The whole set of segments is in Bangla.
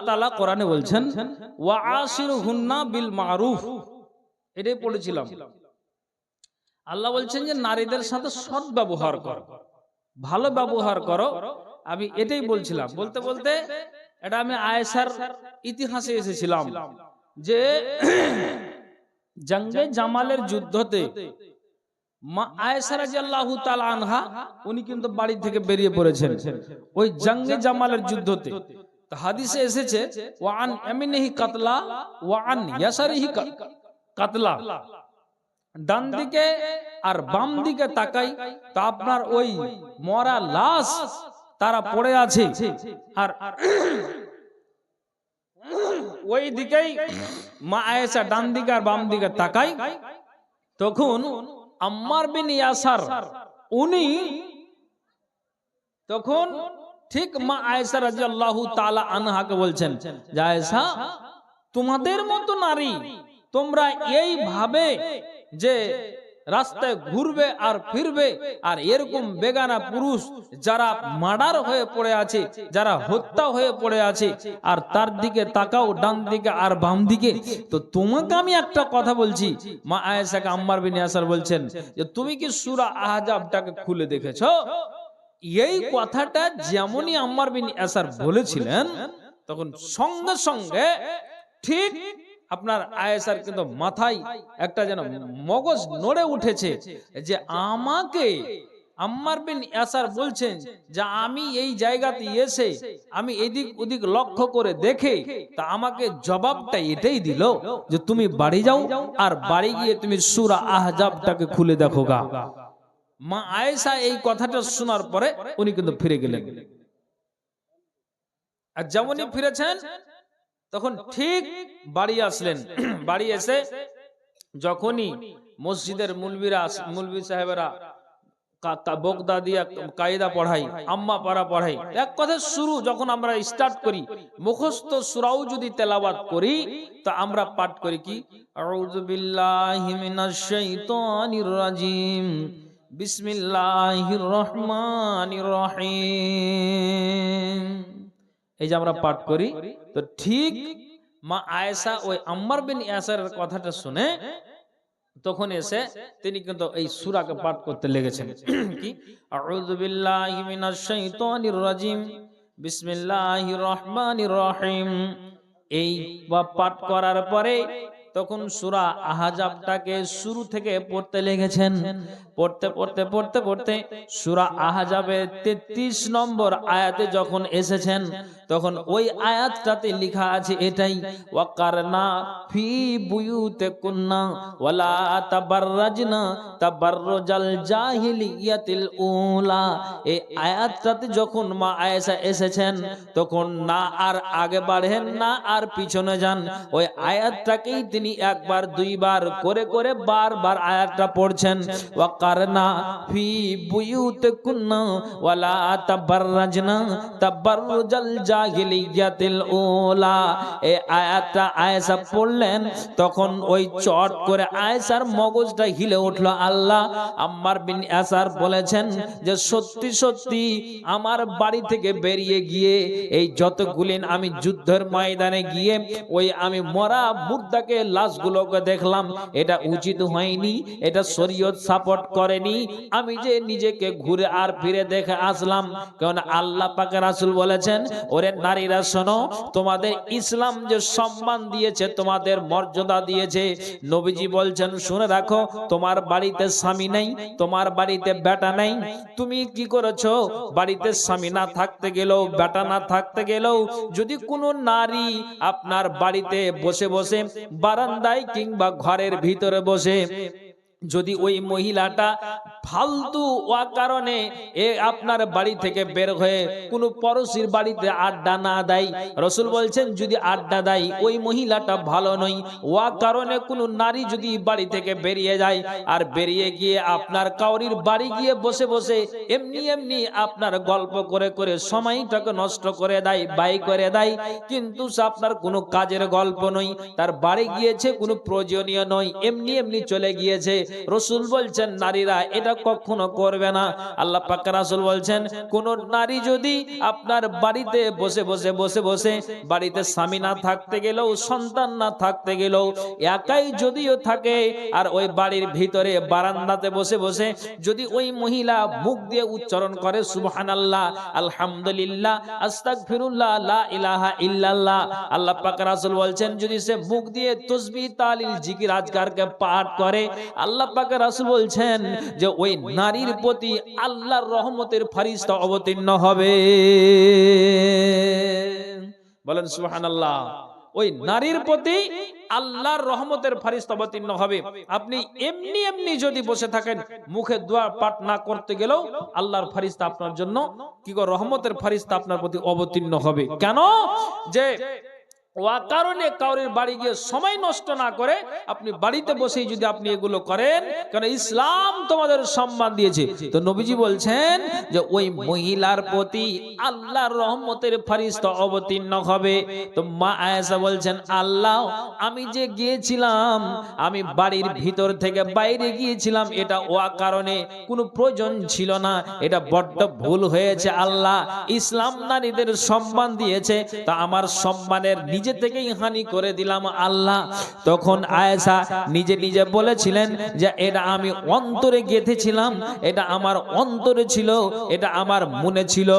তাআলা কোরআনে বলছেন ওয়া আশিরুহুন্না বিল মারুফ, এটাই পড়েছিলাম। আল্লাহ বলছেন যে নারীদের সাথে সৎ ব্যবহার করো, ভালো ব্যবহার করো। আমি এটাই বলছিলাম, বলতে বলতে এটা আমি আয়েশার ইতিহাসে এসেছিলাম যে জঙ্গে জামালের যুদ্ধতে মা আয়েশা রাদিয়াল্লাহু তাআলা আনহা উনি কিন্তু বাড়ি থেকে বেরিয়ে পড়েছেন ওই জঙ্গে জামালের যুদ্ধতে। তো হাদিসে এসেছে ওয়া আন ইয়ামিনিহি কাতলা ওয়া আন ইয়াসারিহি কাতলা, ডান দিকে আর বাম দিকে তাকাই তা আপনার ওই মরা লাশ তারা পড়ে আছে, আর ওই দিকেই মা আয়েশা ডান দিকে আর বাম দিকে তাকাই। তখন আম্মার বিন ইয়াসার উনি তখন ঠিক মা আয়েশা রাদিয়াল্লাহু তাআলা আনহাকে বলছেন যে আয়েশা, তোমাদের মতো নারী তোমরা এইভাবে যে রাস্তায় ঘুরবে আর ফিরবে, আর এরকম বেগানা পুরুষ যারা মার্ডার হয়ে পড়ে আছে, যারা হত্যা হয়ে পড়ে আছে, আর তার দিকে তাকাও ডান দিকে আর বাম দিকে। তো তোমাকে আমি একটা কথা বলছি, মা আয়েশাকে আম্মার বিন ইয়াসার বলছেন যে তুমি কি সূরা আহজাবটাকে খুলে দেখেছো? এই কথাটা যেমনই আম্মার বিন ইয়াসার বলেছিলেন তখন সঙ্গে সঙ্গে ঠিক আপনার আয়েশার কিন্তু মাথায় একটা যেন মগজ নড়ে উঠেছে যে আমাকে আম্মার বিন ইয়াসার বলছেন যে আমি এই জায়গাতে এসে আমি এদিক ওদিক লক্ষ্য করে দেখে তা আমাকে জবাবটা এটাই দিল যে তুমি বাড়ি যাও আর বাড়ি গিয়ে তুমি সূরা আহজাবটাকে খুলে দেখো গা। মা আয়েশা এই কথাটা শোনার পরে উনি কিন্তু ফিরে গেলেন, আর যেমনই ফিরেছেন তখন ঠিক বাড়ি আসলেন। বাড়ি এসে যখনই মসজিদের মুলবি সাহেবেরা বকদা দিয়া কায়দা পড়াই, আম্মা পারা পড়াই, এক কথা শুরু যখন আমরা স্টার্ট করি মুখস্থ সূরাও যদি তেলাওয়াত করি তা আমরা পাঠ করি কি আউযু বিল্লাহি মিনাশ শাইতানির রাজিম বিসমিল্লাহির রহমানির রহিম, এই যে আমরা পাঠ করি। তো ঠিক মা আয়েশা ওই আম্মার বিন ইয়াসারের কথাটা শুনে তখন এসে তিনি কিন্তু এই সূরাকে পাঠ করতে লেগেছেন কি আউযু বিল্লাহি মিনাশ শাইতানির রাজিম বিসমিল্লাহির রহমানির রহিম। এই পাঠ করার পরে তখন সূরা আহজাবটাকে শুরু থেকে পড়তে লেগেছেন। পড়তে পড়তে পড়তে পড়তে সূরা আহজাবের 33 নম্বর আয়াতে যখন এসেছেন তখন ওই আয়াতটাতে লেখা আছে এটাই ওয়াকারনা ফি বুয়ুতিকুন্না ওয়ালা তাবাররাজনা তাবাররুজাল জাহিলিয়াতিল উলা। এই আয়াতটাতে যখন মা আয়েশা এসেছেন তখন না আর আগে বাড়েন না আর পিছনে যান, ওই আয়াতটাকেই তিনি একবার দুইবার করে করে বারবার আয়াতটা পড়ছেন ওয়াকারনা ফি বুয়ুতিকুন্না ওয়ালা তাবাররাজনা তাবাররুজাল জাহিলিয়াতিল উলা। এই আয়াতটা আয়েশা পড়লেন তখন ওই চট করে আয়েশার মগজটা হিলে উঠলো। আল্লাহ, আম্মার বিন ইয়াসার বলেছেন যে সত্যি সত্যি আমার বাড়ি থেকে বেরিয়ে গিয়ে এই যতগুলিন আমি যুদ্ধের ময়দানে গিয়ে ওই আমি মরা মুর্দাকে লাশগুলোকে দেখলাম, এটা উচিত হয়নি, এটা শরীয়ত সাপোর্ট করেনি। আমি যে নিজেকে ঘুরে আর ফিরে দেখে আসলাম, কারণ আল্লাহ পাকের রাসূল বলেছেন ওরে নারীরা শোনো, তোমাদের ইসলাম যে সম্মান দিয়েছে, তোমাদের মর্যাদা দিয়েছে, নবীজি বলছেন শুনে রাখো, তোমার বাড়িতে স্বামী নেই, তোমার বাড়িতে বেটা নেই, তুমি কি করেছো বাড়িতে স্বামী না থাকতে গেলেও বেটা না থাকতে গেলেও যদি কোনো নারী আপনার বাড়িতে বসে বসে বারান্দায় কিংবা ঘরের ভিতরে বসে যদি ওই মহিলাটা ফালতু কারণে আপনার বাড়ি থেকে বের হয়ে কোনো পড়শির বাড়িতে আড্ডা না দেয়, রাসূল বলছেন যদি আড্ডা দেয় ওই মহিলাটা ভালো নয়। কারণে কোনো নারী যদি বাড়ি থেকে বেরিয়ে যায় আর বেরিয়ে গিয়ে আপনার কাউরির বাড়ি গিয়ে বসে বসে এমনি এমনি আপনার গল্প করে করে সময়টাকে নষ্ট করে দেয়, ব্যয় করে দেয়, কিন্তু আপনার কোনো কাজের গল্প নয়, তার বাড়ি গিয়েছে কোনো প্রয়োজনীয় নয়, এমনি এমনি চলে গিয়েছে, রাসূল বলছেন নারীরা এটা কখনো করবে না। আল্লাহ পাক রাসূল বলছেন কোন নারী যদি আপনার বাড়িতে বসে বসে বাড়িতে স্বামী না থাকতে গেলেও সন্তান না থাকতে গেলেও একাই যদিও থাকে আর ওই বাড়ির ভিতরে বারান্দাতে বসে যদি ওই মহিলা মুখ দিয়ে উচ্চারণ করে সুবহানাল্লাহ, আলহামদুলিল্লাহ, আস্তাগফিরুল্লাহ, লা ইলাহা ইল্লাল্লাহ, আল্লাহ পাক রাসূল বলছেন যদি সে মুখ দিয়ে তাসবিহ তাহলিল জিকির আজকারকে পাঠ করে, আল্লাহ পাক রাসূল বলছেন যে ওই নারীর প্রতি আল্লাহর রহমতের ফেরেশতা অবতীর্ণ হবে। বলেন সুবহানাল্লাহ। ওই নারীর প্রতি আল্লাহর রহমতের ফেরেশতা অবতীর্ণ হবে। আপনি এমনি এমনি যদি বসে থাকেন মুখে দোয়া পাঠ না করতে গেলেও আল্লাহর ফেরেশতা আপনার জন্য কি করে রহমতের ফেরেশতা আপনার প্রতি অবতীর্ণ হবে। কেন? যে কারণে কাউরের বাড়ি গিয়ে সময় নষ্ট না করে আপনি বাড়িতে বসেই যদি আপনি এগুলো করেন, কারণ ইসলাম তোমাদের সম্মান দিয়েছে। তো নবীজি বলছেন যে ওই মহিলার প্রতি আল্লাহর রহমতের ফেরেশতা অবতীর্ণ হবে। তো মা আয়েশা বলছেন আল্লাহ আমি যে গিয়েছিলাম আমি বাড়ির ভিতর থেকে বাইরে গিয়েছিলাম, এটা কারণে কোনো প্রয়োজন ছিল না, এটা বড্ড ভুল হয়েছে। আল্লাহ ইসলাম নারীদের সম্মান দিয়েছে, তা আমার সম্মানের নিজে থেকেই হানি করে দিলাম আল্লাহ। তখন আয়েশা নিজে বলেছিলেন যে এটা আমি অন্তরে গেঁথেছিলাম, এটা আমার অন্তরে ছিল, এটা আমার মনে ছিল।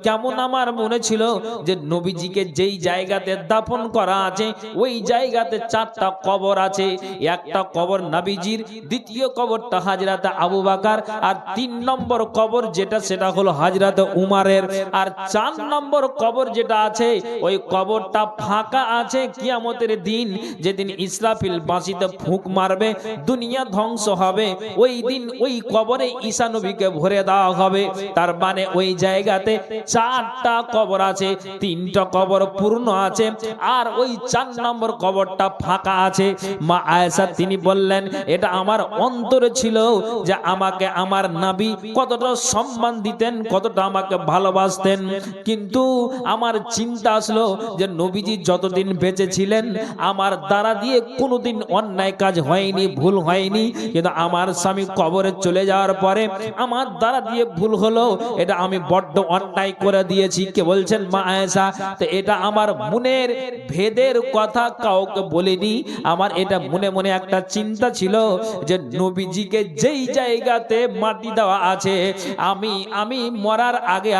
কেমন আমার মনে ছিল? যে নবীজিকে যেই জায়গাতে দাফন করা আছে ওই জায়গাতে 4টা কবর আছে। একটা কবর নবীজির, দ্বিতীয় কবরটা হযরত আবু বকর, আর 3 নম্বর কবর যেটা সেটা হলো হযরত উমরের, আর 4 নম্বর কবর যেটা আছে ওই কবরটা ফাঁকা আছে। কিয়ামতের দিন যেদিন ইসরাফিল বাঁশিতে ফুঁক মারবে দুনিয়া ধ্বংস হবে, ওই দিন ওই কবরে ঈসা নবীকে ভরে দেওয়া হবে। তার মানে ওই জায়গাতে 4টা কবর আছে, 3টা কবর পূর্ণ আছে আর ওই 4 নম্বর কবরটা ফাঁকা আছে। মা আয়েশা তিনি বললেন এটা আমার অন্তরে ছিল যে আমাকে আমার নবী কতটা সম্মান দিতেন, কতটা আমাকে ভালোবাসতেন, কিন্তু আমার চিন্তা আসলো যে নবীজি যতদিন বেঁচে ছিলেন আমার দ্বারা দিয়ে কোনোদিন অন্যায় কাজ হয়নি, ভুল হয়নি, কিন্তু আমার স্বামী কবরে চলে যাওয়ার পরে আমার দ্বারা দিয়ে ভুল হলো, এটা আমি বড্ড অন্যায় করে দিয়েছি। কে বলছেন? মা আয়েশা। তো এটা আমার মনের ভেদের কথা কাউকে বলিনি, আমার এটা মনে মনে একটা চিন্তা ছিল যে নবীজিকে যেই জায়গাতে মাটি দেওয়া আছে আমি মরার আগে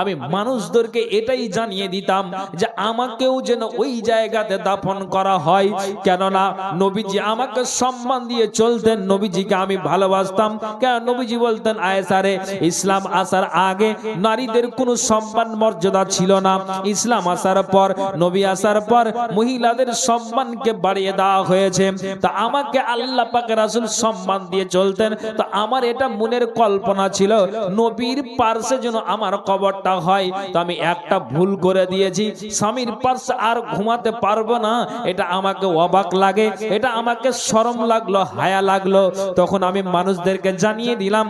আমি মানুষদেরকে এটাই জানিয়ে দিতাম যে আমাকেও যেন ওই জায়গাতে দাফন করা হয়। কেননা নবীজি আমাকে সম্মান দিয়ে চলতেন, নবীজিকে আমি ভালোবাসতাম। কেন? নবীজি বলতেন আয়েশা রে ইসলাম আসার আগে নারীদের কোনো সম্মান মর্যাদা ছিল না, ইসলাম আসার পর নবী আসার পর মহিলাদের সম্মানকে বাড়িয়ে দেওয়া হয়েছে। তা আমাকে আল্লাহ পাক রাসূল সম্মান দিয়ে চলতেন। তো আমার এটা মনের কল্পনা ছিল নবীর পার্শ্বে যেন আমার কবরটা হয়। তো আমি একটা ভুল করে দিয়েছি, স্বামীর পার্শ্বে আর ঘুমাতে পারবো না, এটা আমাকে অবাক লাগে, এটা আমাকে শরম লাগলো, হায়া লাগলো। তখন আমি মানুষদেরকে জানিয়ে দিলাম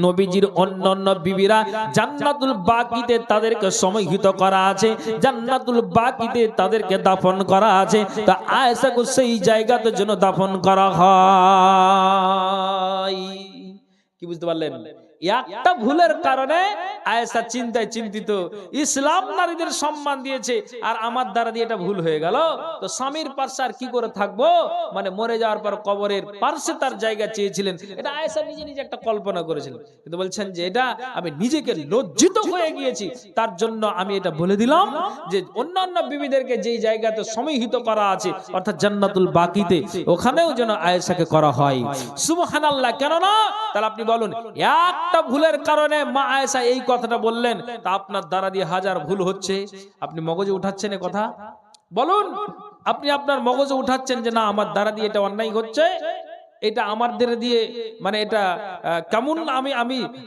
নবীজির অন্যান্য বিবিরা জান্নাতুল বাকিতে তাদেরকে সমাহিত করা আছে, জান্নাতুল বাকিতে তাদেরকে দাফন করা আছে। তা আয়েশাকে সেই জায়গাতে যেন দাফন করা হয়। কি বুঝতে পারলেন? একটা ভুলের কারণে আয়েশা চিন্তায় চিন্তিত, ইসলাম নারীদের সম্মান দিয়েছে আর আমার দ্বারা দিয়ে এটা ভুল হয়ে গেল, তো স্বামীর পাশে আর কি করে থাকবো, মানে মরে যাওয়ার পর কবরের পাশে তার জায়গা চেয়েছিলেন। এটা আয়েশা নিজে একটা কল্পনা করেছিলেন, কিন্তু বলছেন যে এটা আমি নিজেকে লজ্জিত হয়ে গিয়েছি, তার জন্য আমি এটা বলে দিলাম যে অন্যান্য বিবিদেরকে যেই জায়গাতে সমাহিত করা আছে অর্থাৎ জান্নাতুল বাকিতে ওখানেও যেন আয়েশাকে করা হয়। সুবহানাল্লাহ। কেন না? তাহলে আপনি বলুন একটা ভুলের কারণে মা আয়েশা এই কথাটা বললেন, তা আপনার দ্বারা দিয়ে হাজার ভুল হচ্ছে, আপনি মগজে উঠাচ্ছেন এ কথা? বলুন, আপনি আপনার মগজে উঠাচ্ছেন যে না আমার দ্বারা দিয়ে এটা অন্যায় হচ্ছে, এটা আমাদের দিয়ে মানে এটা কেমন আমি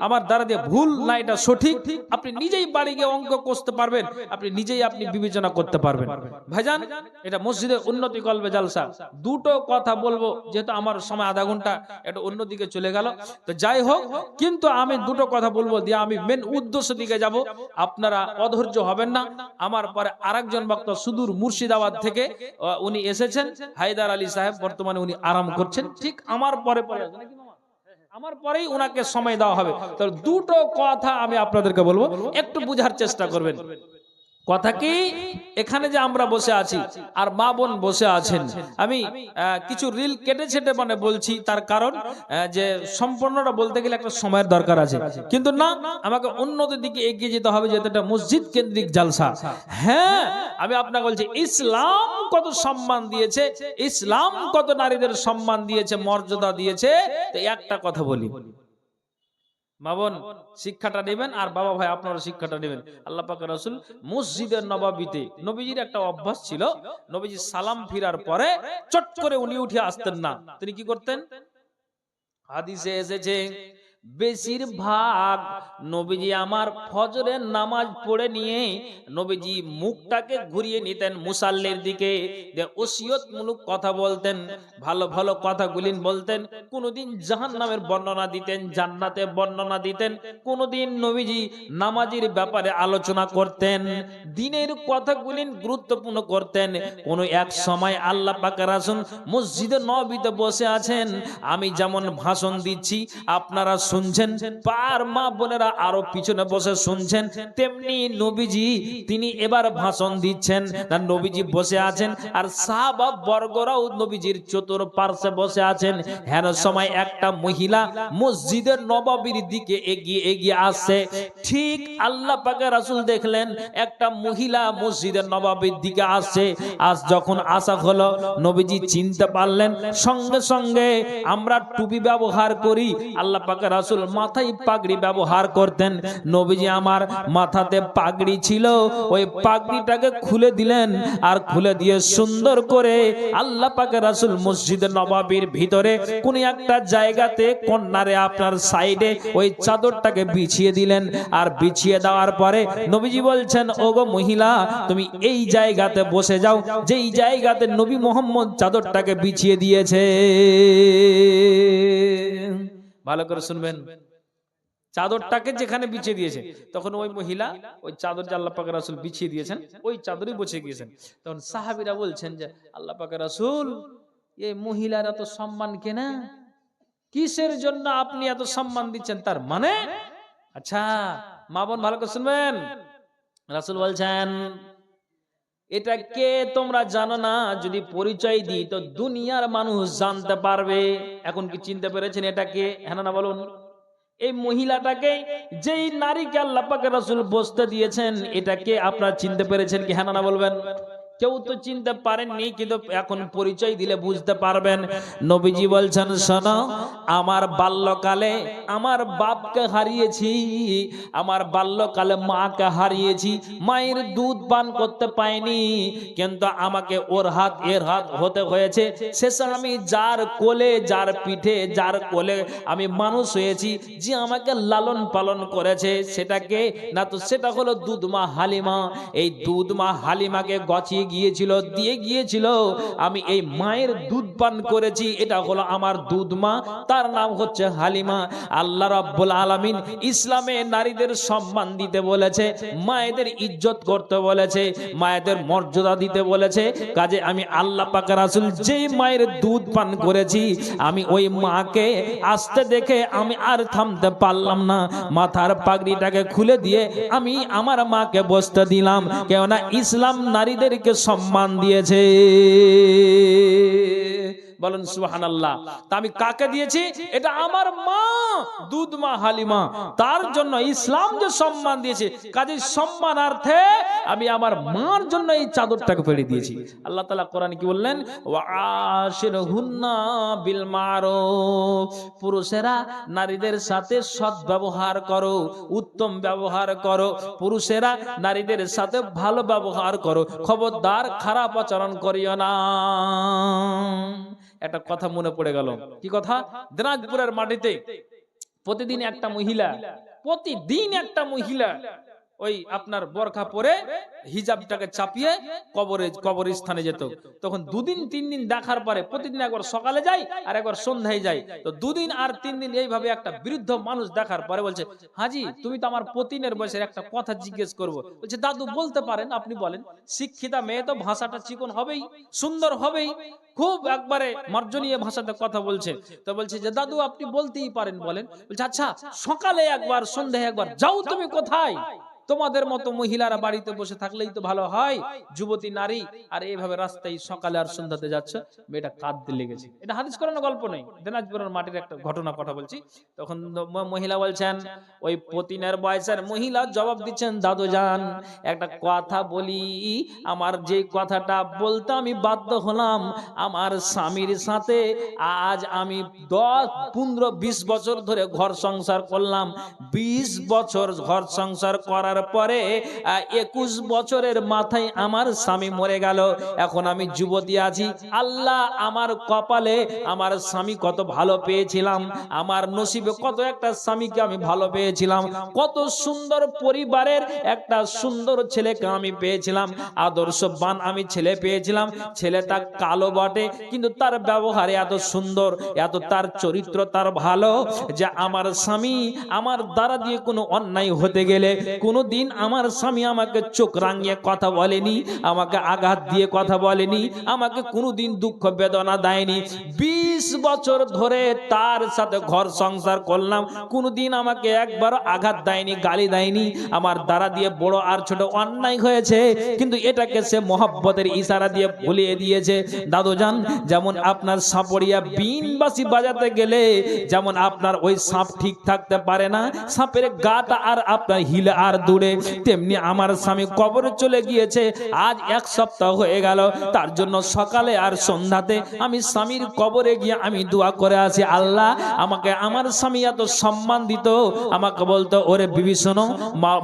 আমার দ্বারা দিয়ে ভুল না এটা সঠিক, আপনি নিজেই বাড়ি গিয়ে অঙ্ক কষতে পারবেন, আপনি নিজেই আপনি বিবেচনা করতে পারবেন। ভাইজান, এটা মসজিদের উন্নতি কল্পে জালসা। দুটো কথা বলবো, যেহেতু আমার সময় আধা ঘন্টা এটা অন্যদিকে চলে গেল, তো যাই হোক, কিন্তু আমি দুটো কথা বলবো দিয়ে আমি মেন উদ্দেশ্য দিকে যাব। আপনারা অধৈর্য হবেন না। আমার পরে আরেকজন বক্তা সুদূর মুর্শিদাবাদ থেকে উনি এসেছেন, হায়দার আলী সাহেব, বর্তমানে উনি আরাম করছেন, ঠিক আমার পরে পরে আসবে নাকি মামা? আমার পরেই ওনাকে সময় দেওয়া হবে। তো দুটো কথা আমি আপনাদেরকে বলবো, একটু বুঝার চেষ্টা করবেন। কথা কি, এখানে যে আমরা বসে আছি আর মা বোন বসে আছেন, আমি কিছু রিল কেটে ছেটে মানে বলছি, তার কারণ যে সম্পূর্ণটা বলতে গেলে একটা সময়ের দরকার আছে, কিন্তু না, আমাকে উন্নতির দিকে এগিয়ে যেতে হবে, যেহেতু এটা মসজিদ কেন্দ্রিক জালসা। হ্যাঁ, আমি আপনাকে বলছি, ইসলাম কত সম্মান দিয়েছে, ইসলাম কত নারীদের সম্মান দিয়েছে, মর্যাদা দিয়েছে। তো একটা কথা বলি, মা বোন শিক্ষাটা নেবেন, আর বাবা ভাই আপনারা শিক্ষাটা নেবেন। আল্লাহ পাক রাসূল মসজিদের নববীতে, নবীজির একটা অভ্যাস ছিল, নবীজি সালাম ফিরার পরে চট করে উনি উঠে আসতেন না। তিনি কি করতেন? হাদিসে এসেছে বেশিরভাগ নবীজি আমার ফজরের নামাজ পড়ে নিয়ে নবীজি মুখটাকে ঘুরিয়ে নিতেন মুসাল্লির দিকে, ওসিয়তমূলক কথা বলতেন, ভালো ভালো কথাগুলি বলতেন। কোনদিন জাহান্নামের বর্ণনা দিতেন, জান্নাতের বর্ণনা দিতেন। কোনদিন নবীজি নামাজের ব্যাপারে আলোচনা করতেন, দিনের কথাগুলি গুরুত্বপূর্ণ করতেন। কোন এক সময় আল্লাহ পাকের রাসূল মসজিদে নববীতে বসে আছেন, আমি যেমন ভাষণ দিচ্ছি আপনারা শুনছেন, পার মা বোনেরা আরো পিছনে বসে শুনছেন, তেমনি নবীজি তিনি এবার ভাষণ দিচ্ছেন, আর নবীজি বসে আছেন, আর সাহাবা বর্গরাও নবীজির চতুর্পার্শ্বে বসে আছেন। হেন সময় একটা মহিলা মসজিদের নববীর দিকে এগিয়ে এগিয়ে আসছে। ঠিক আল্লাহ পাকের রাসূল দেখলেন একটা মহিলা মসজিদের নববীর দিকে আসছে। আজ যখন আসা হলো, নবীজি চিনতে পারলেন। সঙ্গে সঙ্গে আমরা টুপি ব্যবহার করি, আল্লাহ পাকের রাসূল মাথায় পাগড়ি ব্যবহার করতেন। নবীজি আমার মাথাতে পাগড়ি ছিল, ওই পাগড়িটাকে খুলে দিলেন, আর খুলে দিয়ে সুন্দর করে আল্লাহ পাকের রাসূল মসজিদে নববীর ভিতরে কোন একটা জায়গাতে কর্নারে আপনার সাইডে ওই চাদরটাকে বিছিয়ে দিলেন। আর বিছিয়ে দেওয়ার পরে নবীজি বলছেন, ওগো মহিলা, তুমি এই জায়গাতে বসে যাও যেই জায়গাতে নবী মুহাম্মদ চাদরটাকে বিছিয়ে দিয়েছে। ভালো করে শুনবেন, চাদরটাকে যেখানে বিছিয়ে দিয়েছে, তখন ওই মহিলা ওই চাদর যে আল্লাহ পাকের রাসূল বিছিয়ে দিয়েছেন ওই চাদরই বসে গিয়েছেন। তখন সাহাবীরা বলছেন যে আল্লাহ পাকের রাসূল, এই মহিলার এত সম্মান কেন, কিসের জন্য আপনি এত সম্মান দিচ্ছেন? তার মানে, আচ্ছা মা বোন ভালো করে শুনবেন, রাসূল বলছেন এটা কে তোমরা জানো না, যদি পরিচয় দিই তো দুনিয়ার মানুষ জানতে পারবে। এখন কি চিনতে পেরেছেন এটা কে? হ্যাঁ না বলুন। এই মহিলাটাকে, যেই নারীকে আল্লাহ পাকের রাসূল বসতে দিয়েছেন, এটাকে আপনারা চিনতে পেরেছেন কি? হ্যাঁ না বলবেন। কেউ তো চিনতে পারেননি, কিন্তু এখন পরিচয় দিলে বুঝতে পারবেন। নবীজি বলছেন, শোনো, আমার বাল্যকালে আমার বাপকে হারিয়েছি, আমার বাল্যকালে মাকে হারিয়েছি, মায়ের দুধ পান করতে পাইনি, কিন্তু আমাকে ওর হাত এর হাত হতে হয়েছে। শেষে আমি যার কোলে, যার পিঠে, যার কোলে আমি মানুষ হয়েছি, যে আমাকে লালন পালন করেছে সেটাকে না, তো সেটা হলো দুধ মা হালিমা। এই দুধ মা হালিমাকে গছিয়ে গিয়েছিল, দিয়ে গিয়েছিল, আমি এই মায়ের দুধ পান করেছি, এটা হলো আমার দুধ মা, তার নাম হচ্ছে হালিমা। আল্লাহ রাব্বুল আলামিন ইসলামে নারীদের সম্মান দিতে বলেছে, মায়েদের ইজ্জত করতে বলেছে, মায়েদের মর্যাদা দিতে বলেছে। কাজে আমি আল্লাহ পাকের রাসূল যেই মায়ের দুধ পান করেছি, আমি ওই মাকে আসতে দেখে আমি আর থামতে পারলাম না, মাথার পাগড়িটাকে খুলে দিয়ে আমি আমার মাকে বসতে দিলাম, কেননা ইসলাম নারীদেরকে সম্মান দিয়েছে। বলেন সুবহানাল্লাহ। তা আমি কাকে দিয়েছি? এটা আমার মা, দুধ মা হালিমা, তার জন্য ইসলাম যে সম্মান দিয়েছে, কাজে সম্মানার্থে আমি আমার মার জন্য এই চাদরটাকে পেড়ে দিয়েছি। আল্লাহ তাআলা কোরআনে কি বললেন? ওয়া আশিরহুন্না বিল মারুফ, পুরুষেরা নারীদের সাথে সৎ ব্যবহার করো, উত্তম ব্যবহার করো, পুরুষেরা নারীদের সাথে ভালো ব্যবহার করো, খবরদার খারাপ আচরণ করিও না। একটা কথা মনে পড়ে গেল। কি কথা? দিনাজপুরের মাটিতে প্রতিদিন একটা মহিলা ওই আপনার বোরখা পরে হিজাবটাকে চাপিয়ে কবরস্থানে যেত। তখন 2 দিন 3 দিন দেখার পরে প্রতিদিন একবার সকালে যাই আর একবার সন্ধ্যায় যাই। তো 2 দিন আর 3 দিন এইভাবে একটা বৃদ্ধ মানুষ দেখার পরে বলছে, হাজি তুমি তো আমার প্রতিদিনের বয়সের একটা কথা জিজ্ঞেস করবো। বলছে, দাদু বলতে পারেন, আপনি বলেন। শিক্ষিতা মেয়ে তো ভাষাটা চিকন হবেই, সুন্দর হবেই, খুব একবারে মার্জনীয় ভাষাতে কথা বলছে। তো বলছে যে দাদু আপনি বলতেই পারেন, বলেন। বলছে, আচ্ছা সকালে একবার সন্ধ্যায় একবার যাও তুমি কোথায়? তোমাদের মতো মহিলারা বাড়িতে বসে থাকলেই তো ভালো হয়, যুবতী নারী, আর এইভাবে রাস্তায় সকালে আর সন্ধ্যাতে যাচ্ছে। মেয়েটা কাঁদতে লেগেছে। এটা হাদিস করানো গল্প নেই, দিনাজপুরের মাটির একটা ঘটনা কথা বলছি। তখন মহিলা বলছেন, ওই পতিনের বয়সের মহিলা জবাব দিচ্ছেন, দাদু যান একটা কথা বলি, আমার যে কথাটা বলতে আমি বাধ্য হলাম, আমার স্বামীর সাথে আজ আমি 10, 15, 20 বছর ধরে ঘর সংসার করলাম। 20 বছর ঘর সংসার করার পরে 21 বছরের মাথায় আমার স্বামী মরে গেল। এখন আমি যুবতী আছি। আল্লাহ আমার কপালে আমার স্বামী কত ভালো পেয়েছিলাম, আমার নসিবে কত একটা স্বামীকে আমি ভালো পেয়েছিলাম, কত সুন্দর পরিবারের একটা সুন্দর ছেলেকে আমি পেয়েছিলাম, আদর্শবান আমি ছেলে পেয়েছিলাম। ছেলেটা কালো বটে কিন্তু তার ব্যবহারে এত সুন্দর, এত তার চরিত্র তার ভালো যে আমার স্বামী আমার দ্বারা দিয়ে কোনো অন্যায় হতে গেলে কোনোদিন আমার স্বামী আমাকে চোখ রাঙিয়ে কথা বলেনি, আমাকে আঘাত দিয়ে কথা বলেনি, আমাকে কোনোদিন দুঃখ বেদনা দেয়নি। 20 বছর ধরে তার সাথে ঘর সংসার করলাম, কোনোদিন আমাকে একবার আঘাত দেয়নি, গালি দেয়নি। আমার দ্বারা দিয়ে বড় আর ছোট অন্যায় হয়েছে কিন্তু এটাকে সে মহব্বতের ইশারা দিয়ে ভুলিয়ে দিয়েছে। দাদু জান, যেমন আপনার সাপড়িয়া বিনবাসি বাজাতে গেলে যেমন আপনার ওই সাপ ঠিক থাকতে পারে না, সাপের গাটা আর আপনার হিলে আর দূরে, তেমনি আমার স্বামী কবরে চলে গিয়েছে আজ 1 সপ্তাহ হয়ে গেল। তার জন্য সকালে আর সন্ধ্যাতে আমি স্বামীর কবরে গিয়ে আমি দোয়া করে আছি, আল্লাহ আমাকে আমার স্বামী এত সম্মান দিত, আমাকে বলতো, ওরে বিবি শোনো,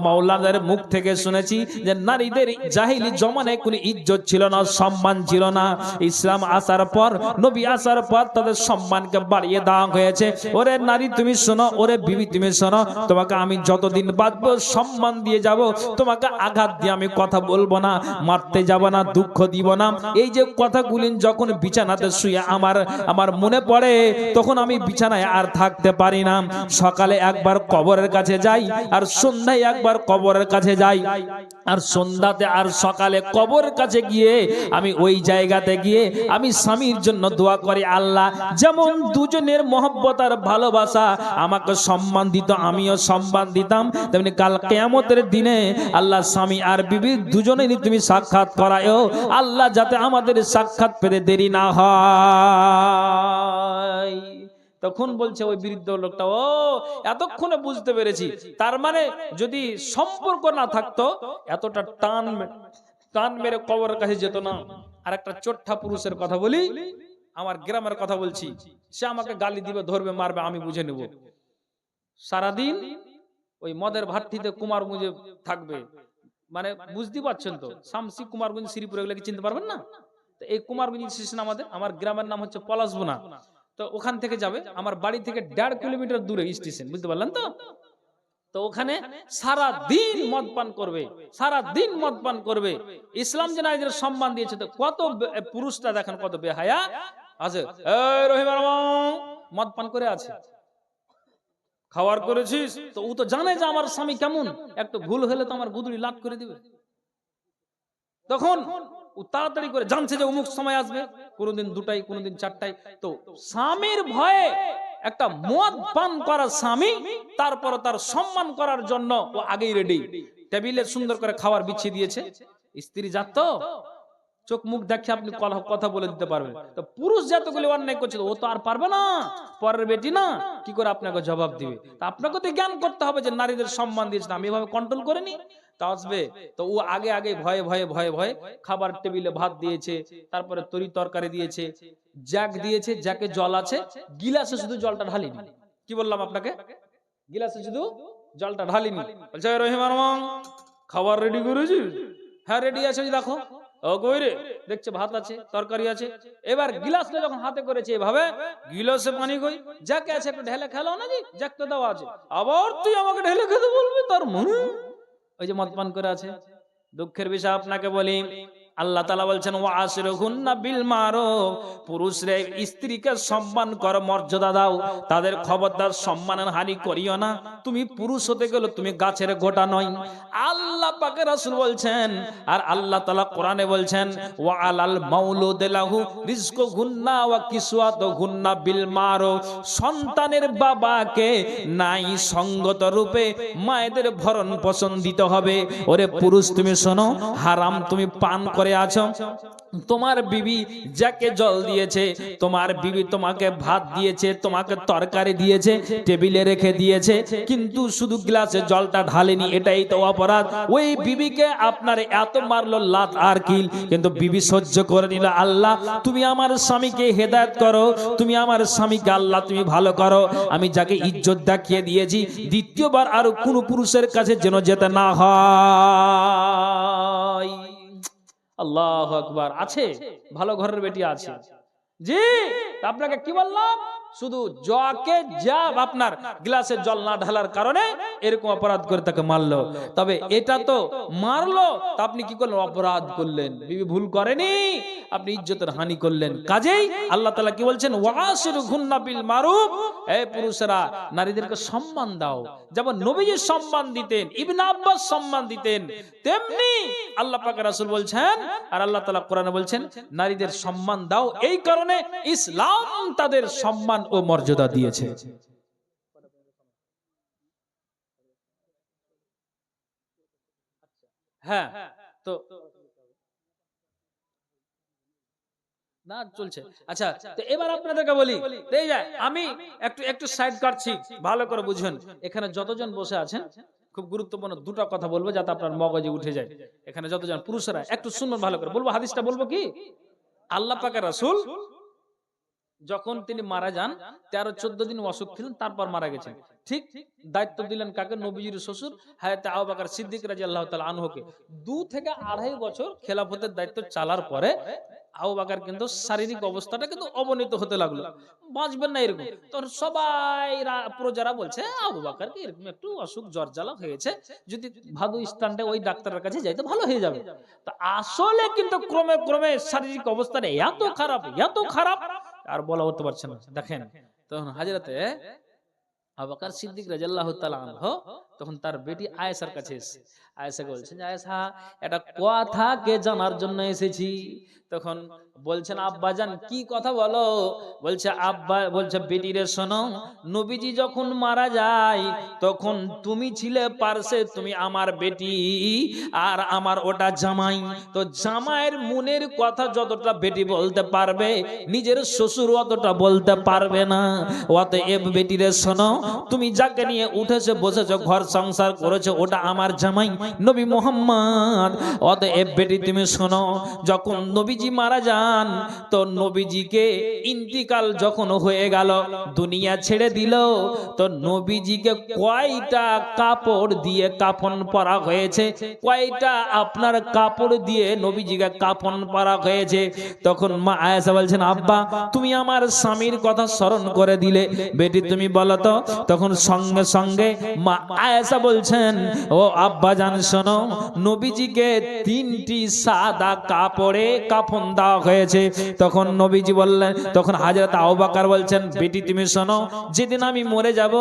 মাওলানাদের মুখ থেকে শুনেছি যে নারীদের জাহিলি জমানায় কোনো ইজ্জত ছিল না, সম্মান ছিল না। ইসলাম আসার পর, নবী আসার পর তাদের সম্মানকে বাড়িয়ে দেওয়া হয়েছে। ওরে নারী তুমি শোনো, ওরে বিবি তুমি শোনো, তোমাকে আমি যতদিন বাঁচবো সম্মান দিয়ে যাব, তোমাকে আঘাত দিয়ে আমি কথা বলবো না, মারতে যাব না, দুঃখ দিব না। এই যে কথাগুলি যখন বিছানাতে শুয়ে আমার মনে পড়ে, তখন আমি বিছানায় আর থাকতে পারি না। সকালে একবার কবরের কাছে যাই আর সন্ধ্যায় একবার কবরের কাছে যাই, আর সন্ধ্যাতে আর সকালে কবরের কাছে গিয়ে আমি ওই জায়গাতে গিয়ে আমি স্বামীর জন্য দোয়া করি, আল্লাহ যেমন দুজনের মহব্বত আর ভালোবাসা আমাকে সম্মান দিত, আমিও সম্মান দিতাম, তেমনি কাল কিয়ামতের দিনে আল্লাহ স্বামী আর বিবি দুজনেরই তুমি সাক্ষাৎ করায়ও আল্লাহ, যাতে আমাদের সাক্ষাৎ পেতে দেরি না হয়। তখন বলছে ওই বৃদ্ধ লোকটা, ও এতক্ষণে বুঝতে পেরেছি, তার মানে যদি সম্পর্ক না থাকতো এতটা টান মেরে কবরের কাছে যেত না। আর একটা চোট্টা পুরুষের কথা বলি, আমার গ্রামের কথা বলছি, সে আমাকে গালি দিবে, ধরবে, মারবে, আমি বুঝে নেব। সারাদিন ওই মদের ভাট্টিতে কুমারগঞ্জে থাকবে, মানে বুঝতে পারছেন তো, শামসি, কুমারগঞ্জ, শ্রীপুর এগুলো কি চিনতে পারবেন না? তো এই কুমারগঞ্জ স্টেশন আমার গ্রামের নাম হচ্ছে পলাশবোনা। তো ওখান থেকে যাবে, আমার বাড়ি থেকে 1.5 কিলোমিটার দূরে স্টেশন, বুঝতে পারলেন তো? তো ওখানে সারা দিন মদ পান করবে, সারা দিন মদ পান করবে। ইসলাম যে নারীদের সম্মান দিয়েছে, তো কত পুরুষটা দেখেন কত বেহায়া আছে, এই রহিমার মদ পান করে আছে। খাওয়ার করেছিস তো ও তো জানে যে আমার স্বামী কেমন, একটু ভুল হলে তো আমার গুদড়ি লাট করে দিবে। তখন ও তাড়াতাড়ি করে জানছে যে অমুক সময় আসবে, কোনদিন 2টায়, কোনদিন 4টায়। তো স্বামীর ভয়ে একটা মদ পান করা স্বামী, তারপর তার সম্মান করার জন্য ও আগেই রেডি, টেবিলে সুন্দর করে খাবার বিছিয়ে দিয়েছে। স্ত্রী জাত তো, চোখ মুখ দেখে আপনি কথা বলে দিতে পারবেন। তো পুরুষ যতগুলি অন্যায় করছে ও তো আর পারবে না, পরের বেটি না, কি করে আপনাকে জবাব দিবে? তা আপনাকে তো জ্ঞান করতে হবে যে নারীদের সম্মান দিয়েছে, আমি এভাবে কন্ট্রোল করিনি, তা আসবে। তো ও আগে আগে ভয়ে ভয়ে ভয়ে ভয়ে খাবার টেবিলে ভাত দিয়েছে, তারপরে তরি তরকারি দিয়েছে, জ্যাক দিয়েছে, জ্যাকে জল আছে, গিলাসে শুধু জলটা ঢালিনি। কি বললাম আপনাকে? গিলাসে শুধু জলটা ঢালিনি। বলছে রহিমান খাবার রেডি করেছিস? হ্যাঁ রেডি আছে, দেখো। ও কই রে? দেখছে ভাত আছে, তরকারি আছে। এবার গিলাসটা যখন হাতে করেছে এভাবে, গিলাসে পানি কই, যাকে আছে একটু ঢেলে খেলো না জি, যাক তো দেওয়া আছে, আবার তুই আমাকে ঢেলে খেতে বলবি? তার মনে ওই যে মদ পান করে আছে। দুঃখের বিষয় আপনাকে বলি, আল্লাহ তাআলা বলছেন ওয়াসিরুহুন্না বিল মারুফ, পুরুষরে স্ত্রীকে সম্মান কর, মর্যাদা দাও, তাদের খবরদার সম্মানের হানি করিও না। তুমি পুরুষ হতে গেলে তুমি গাছের গোটা নয়, আল্লাহ পাকের রাসূল বলছেন। আর আল্লাহ তাআলা কোরআনে বলছেন ওয়া আলাল মাউলুদি লাহু রিজকুহুন্না ওয়া কিসওয়াতুহুন্না বিল মারুফ, সন্তানের বাবাকে নাই সঙ্গত রূপে মায়েদের ভরণ পোষণ দিতে হবে। ওরে পুরুষ তুমি শোনো, হারাম তুমি পান করে আছো, তোমার বিবি যাকে জল দিয়েছে, তোমার বিবি তোমাকে ভাত দিয়েছে, তোমাকে তরকারি দিয়েছে, টেবিলে রেখে দিয়েছে, কিন্তু শুধু গ্লাসে জলটা ঢালেনি, এটাই তো অপরাধ। ওই বিবিকে আপনার এত মারলো লাত আর কিল, কিন্তু বিবি সহ্য করে নিল। আল্লাহ তুমি আমার স্বামীকে হেদায়েত করো, তুমি আমার স্বামীকে আল্লাহ তুমি ভালো করো, আমি যাকে ইজ্জত দেখিয়ে দিয়েছি দ্বিতীয়বার আর কোন পুরুষের কাছে যেন যেতে না হয়। আল্লাহু আকবার। আছে ভালো ঘরের বেটি আছে জি, আপনাকে কি বললাম, শুধু জকে যা আপনার গ্লাসে জল না ঢালার কারণে এরকম অপরাধ করে তাকে মারলো। তবে এটা তো মারলো, তা আপনি কি করলেন, অপরাধ করলেন, বিবি ভুল করেনি, আপনি ইজ্জতের হানি করলেন। কাজেই আল্লাহ তাআলা কি বলছেন ওয়াসিরুহুন্না বিল মারুফ, এই পুরুষরা নারীদেরকে সম্মান দাও, যেমন নবীজি সম্মান দিতেন, ইবনে আব্বাস সম্মান দিতেন, তেমনি আল্লাহ পাকের রাসূল বলছেন আর আল্লাহ তাআলা কোরআনে বলছেন নারীদের সম্মান দাও। এই কারণে ইসলাম তাদের সম্মান ও মর্যাদা দিয়েছে। হ্যাঁ, তো না চলছে। আচ্ছা, তো এবার আপনাদেরকে বলি, এই যে আমি একটু সাইড কাটছি, ভালো করে বুঝুন। এখানে যতজন বসে আছেন খুব গুরুত্বপূর্ণ দুটো কথা বলবো যাতে আপনার মগজে উঠে যায়। এখানে যতজন পুরুষরা একটু শুনুন ভালো করে, বলবো হাদিসটা বলবো কি, আল্লাহ পাকের রাসূল যখন তিনি মারা যান 13-14 দিন অসুখ ছিলেন, তারপর মারা গেছেন। ঠিক দায়িত্ব দিলেন কাকে, নবীজির শ্বশুর হযরত আবু বকর সিদ্দিক রাদিয়াল্লাহু তাআলা আনহুকে। 2 থেকে 2.5 বছর খেলাফতের দায়িত্ব চালার পরে আবু বকর কিন্তু শারীরিক অবস্থাটা কিন্তু অবনতি হতে লাগলো, বাঁচবেন না এরকম। তখন সবাই প্রজারা বলছে আবু বকর কি এরকম একটু অসুখ জ্বর জ্বালা হয়েছে, যদি ভাদু স্থানটা ওই ডাক্তারের কাছে যাইতে ভালো হয়ে যাবে। তো আসলে কিন্তু ক্রমে ক্রমে শারীরিক অবস্থাটা এত খারাপ আর বলা হতে পারছে না। দেখেন তখন হাজরাতে আবু বকর সিদ্দিক রাদিয়াল্লাহু তাআলা আনহু তখন তার বেটি আয়েশার কাছে এসে আয়েশাকে বলছেন আয়েশা এটা কথাকে জানার জন্য এসেছি। তখন বলছেন আব্বাজান কি কথা বলো, বলছে আব্বা, বলছে বেটি রে শোনো, নবীজি যখন মারা যায় তখন তুমি ছিলে পার্শ্বে, তুমি আমার বেটি আর আমার ওটা জামাই, তো জামাইয়ের মনের কথা যতটা বেটি বলতে পারবে নিজের শ্বশুর অতটা বলতে পারবে না। অতএব বেটি রে শোনো, তুমি যাকে নিয়ে উঠেছে বসেছো ঘর সংসার করেছো ওটা আমার জামাই নবী মুহাম্মদ। অতএব বেটি তুমি শোনো, যখন নবীজি মারা যান তো নবীজিকে ইন্তিকাল যখন হয়ে গেল, দুনিয়া ছেড়ে দিল, তো নবীজিকে কয়টা কাপড় দিয়ে কাফন পরা হয়েছে, কয়টা আপনার কাপড় দিয়ে নবীজিকে কাফন পরা হয়েছে। তখন মা আয়েশা বলছেন আব্বা তুমি আমার স্বামীর কথা স্মরণ করে দিলে, বেটি তুমি বলো তো। তখন সঙ্গে সঙ্গে মা আয়েশা বলছেন ও আব্বা জান শোনো, নবীজিকে 3টি সাদা কাপড়ে কাফন দেওয়া হয়েছে। তখন নবীজি বললেন, তখন হযরত আবু বকর বলছেন বেটি তুমি শোনো, যেদিন আমি মরে যাব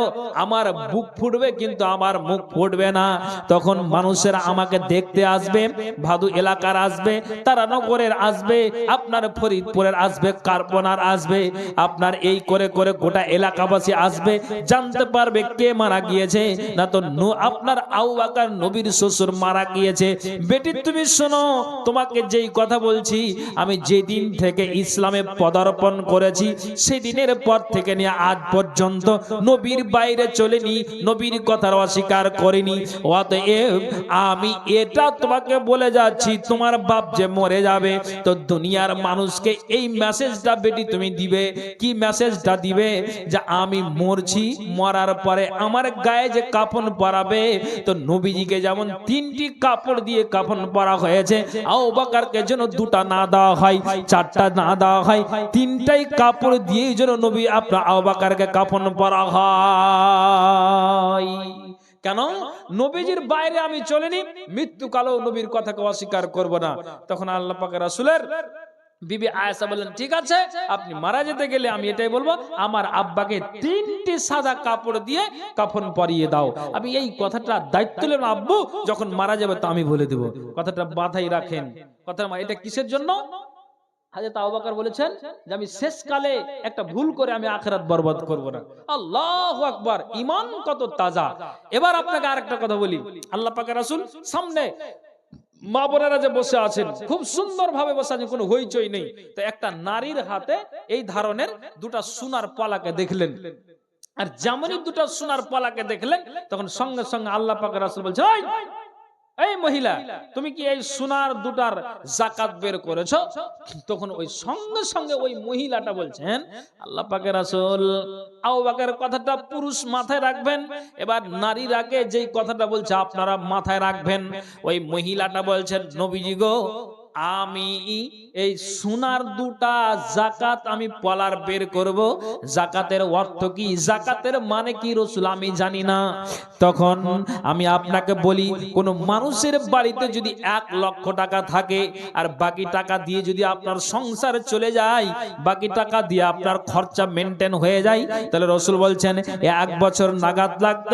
আমার বুক ফুটবে কিন্তু আমার মুখ ফুটবে না। তখন মানুষেরা আমাকে দেখতে আসবে, ভাদু এলাকার আসবে, তারানগরের আসবে, আপনার ফরিদপুরের আসবে, কারপনার আসবে, আপনার এই করে করে গোটা এলাকাবাসী আসবে, জানতে পারবে কে মারা গিয়েছে, না তো আপনার আবু বকর নবীর শ্বশুর মারা গিয়েছে। বেটি তুমি শোনো, তোমাকে যেই কথা বলছি, আমি যেদিন থেকে ইসলামে পদার্পণ করেছি সেদিনের পর থেকে নিয়ে আজ পর্যন্ত নবীর বাইরে চলেনি, নবীর কথার অস্বীকার করিনি। অতএব আমি এটা তোমাকে বলে যাচ্ছি, তোমার বাপ যে মরে যাবে তো দুনিয়ার মানুষকে এই মেসেজটা বেটি তুমি দিবে। কি মেসেজটা দিবে? যে আমি মরছি, মরার পরে আমার গায়ে যে কাফন পরাবে, তো নবীজিকে যেমন 3টি কাপড় দিয়ে কাফন পরা হয়েছে, আবু বকরকে যেন 2টা না দেওয়া হয়, 4টা না দেওয়া হয়, 3টাই কাপড় দিয়ে যেন নবী আপনার আবু বকরকে কাফন পরা হয়। কেন? নবীজির বাইরে আমি চলিনি, মৃত্যুকালেও নবীর কথাকে অস্বীকার করব না। তখন আল্লাহ পাকের রাসূলের বিবি আয়েশা বললেন, ঠিক আছে, আপনি মারা যেতে গেলে আমি এটাই বলবো, আমার আব্বাকে 3টি সাদা কাপড় দিয়ে কাফন পরিয়ে দাও। আমি এই কথাটা দায়িত্ব নিলাম, আব্বু যখন মারা যাবে তো আমি বলে দেব। কথাটা মাথায় রাখেন। কথা এটা কিসের জন্য? হযরত আবু বকর বলেছেন যে আমি শেষকালে একটা ভুল করে আমি আখিরাত বরবাদ করব না। আল্লাহু আকবার, ঈমান কত তাজা। এবার আপনাকে আরেকটা কথা বলি, আল্লাহ পাকের রাসূল সামনে মা বোনেরা যে বসে আছেন, খুব সুন্দর ভাবে বসে আছেন, কোনো হইচই নেই। তো একটা নারীর হাতে এই ধরনের দুটা সোনার পালাকে দেখলেন, আর যেমনই দুটা সোনার পালাকে দেখলেন তখন সঙ্গে সঙ্গে আল্লাহ পাকের রাসূল বলছেন, এই মহিলা, তুমি কি এই সোনার দুটার যাকাত বের করেছো? তখন ওই সঙ্গে সঙ্গে ওই মহিলাটা বলছেন, আল্লাহ পাকের রাসূল, আবু বকরের কথাটা পুরুষ মাথায় রাখবেন, এবার নারীরাকে যেই কথাটা বলছে আপনারা মাথায় রাখবেন। ওই মহিলাটা বলছেন, নবীজি গো, আমি এই সোনার দুটা যাকাত আমি পলার বের করব। যাকাতের অর্থ কি, যাকাতের মানে কি রাসূল আমি জানি না। তখন আমি আপনাকে বলি, কোন মানুষের বাড়িতে যদি 1 লক্ষ টাকা থাকে আর বাকি টাকা দিয়ে যদি আপনার সংসার চলে যায়, বাকি টাকা দিয়ে আপনার খরচা মেনটেন হয়ে যায়, তাহলে রাসূল বলছেন 1 বছর নাগাদ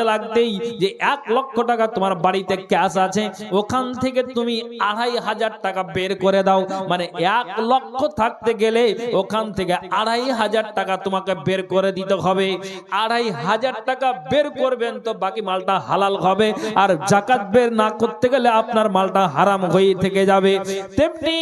লাগতেই যে 1 লক্ষ টাকা তোমার বাড়িতে ক্যাশ আছে, ওখান থেকে তুমি 2500 টাকা বের করে দাও। মানে 1 লক্ষ থাকতে গেলে ওখান থেকে 2500 টাকা তোমাকে বের করে দিতে হবে। 2500 টাকা বের করবেন তো বাকি মালটা হালাল হবে, আর যাকাত বের না করতে গেলে আপনার মালটা হারাম হয়ে থেকে যাবে। তেমনি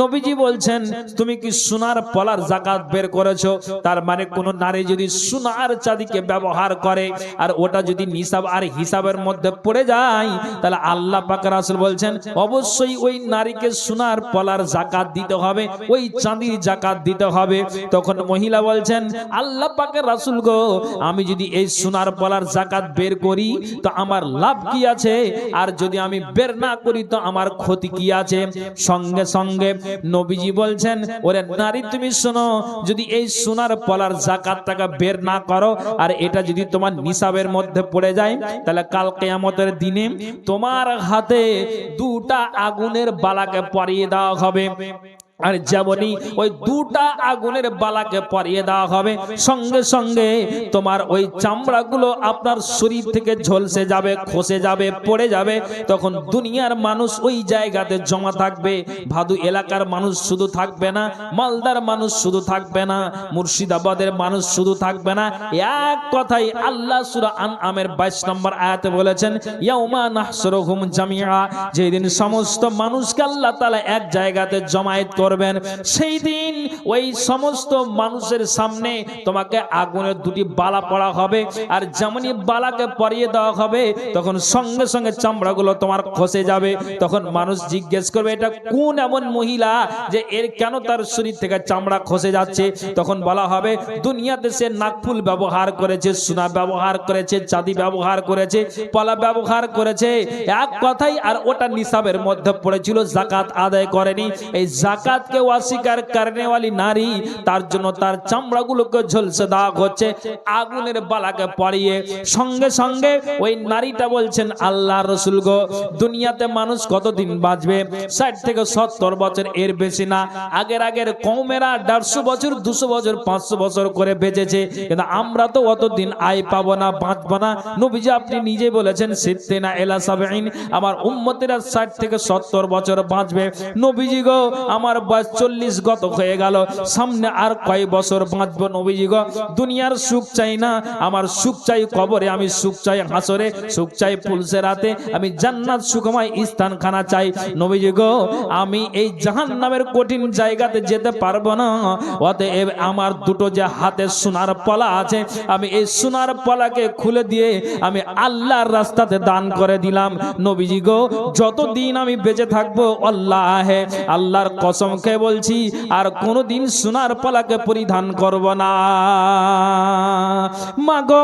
নবীজি বলছেন, তুমি কি সোনার পলার যাকাত বের করেছো? তার মানে কোন নারী যদি সোনার চাঁদিকে ব্যবহার করে আর ওটা যদি নিসাব আর হিসাবের মধ্যে পড়ে যায়, তাহলে আল্লাহ পাক রাসূল বলছেন অবশ্যই ওই নারীকে সোনার পলার যাকাত দিতে হবে, ওই চাঁদির যাকাত দিতে হবে। তখন মহিলা বলছেন, আল্লাহ পাকের রাসূল গো, আমি যদি এই সোনার পলার যাকাত বের করি তো আমার লাভ কি আছে, আর যদি আমি বের না করি তো আমার ক্ষতি কি আছে? সঙ্গে সঙ্গে নবীজি বলছেন, ওরে নারী তুমি শোনো, যদি এই সোনার পলার যাকাত টাকা বের না করো আর এটা যদি তোমার নিসাবের মধ্যে পড়ে যায়, তাহলে কাল কিয়ামতের দিনে তোমার হাতে 2টা আগুনের বালাকে পরিয়ে দেওয়া হবে। আর যেমনই ওই 2টা আগুনের বালাকে পরিয়ে দেওয়া হবে, সঙ্গে সঙ্গে তোমার ওই চামড়াগুলো আপনার শরীর থেকে ঝলসে যাবে, খসে যাবে, পড়ে যাবে। তখন দুনিয়ার মানুষ ওই জায়গাতে জমা থাকবে। ভাদু এলাকার মানুষ শুধু থাকবে না, মালদার মানুষ শুধু থাকবে না, মুর্শিদাবাদের মানুষ শুধু থাকবে না। এক কথাই আল্লাহ সূরা আনআমের 22 নম্বর আয়াতে বলেছেন, ইয়াউমা নাহশুরুহুম জামিআ, যেদিন সমস্ত মানুষকে আল্লাহ তাআলা এক জায়গাতে জমায়েত করবেন, সেই দিন ওই সমস্ত মানুষের সামনে তোমাকে আগুনের 2টি বালা পড়া হবে, আর যেমনই বালাকে পরিয়ে দেওয়া হবে তখন সঙ্গে সঙ্গে চামড়াগুলো তোমার খসে যাবে। তখন মানুষ জিজ্ঞেস করবে, এটা কোন এমন মহিলা যে এর কেন তার শরীর থেকে চামড়া খসে যাচ্ছে? তখন বলা হবে, দুনিয়াতে সে নাকফুল ব্যবহার করেছে, সোনা ব্যবহার করেছে, চাঁদি ব্যবহার করেছে, পলা ব্যবহার করেছে, এক কথাই, আর ওটা নিসাবের মধ্যে পড়েছিল, যাকাত আদায় করেনি। এই যাকাত কে অস্বীকার করনে वाली নারী, তার জন্য তার চামড়াগুলোকে ঝলসে দেওয়া হচ্ছে আগুনের বালাকে পরিয়ে। সঙ্গে সঙ্গে ওই নারীটা বলছেন, আল্লাহর রাসূল গো, দুনিয়াতে মানুষ কতদিন বাঁচবে? 60 থেকে 70 বছর, এর বেশি না। আগের কওমেরা 150 বছর, 200 বছর, 500 বছর করে বেঁচেছে, কিন্তু আমরা তো অতদিন আয় পাবো না, বাঁচবো না। নবীজি আপনি নিজে বলেছেন, সিদ্দিনা ইলা 70, আমার উম্মতেরা 60 থেকে 70 বছর বাঁচবে। নবীজি গো, আমার বয়স 40 গত হয়ে গেল, সামনে আর কয় বছর বাঁচবো? নবীজি গো, দুনিয়ার সুখ চাই না, আমার সুখ চাই কবরে, আমি সুখ চাই হাসরে, সুখ চাই পুলসেরাতে, আমি জান্নাত সুখময় স্থানখানা চাই। নবীজি গো, আমি এই জাহান্নামের কঠিন জায়গাতে যেতে পারবো না, অতএব আমার 2টো যে হাতে সোনার পলা আছে, আমি এই সোনার পলাকে খুলে দিয়ে আমি আল্লাহর রাস্তাতে দান করে দিলাম। নবীজি গো, যতদিন আমি বেঁচে থাকবো, আল্লাহর কসম খেয়ে বলছি, আর কোনোদিন সোনার পলাকে পরিধান করব না। মা গো।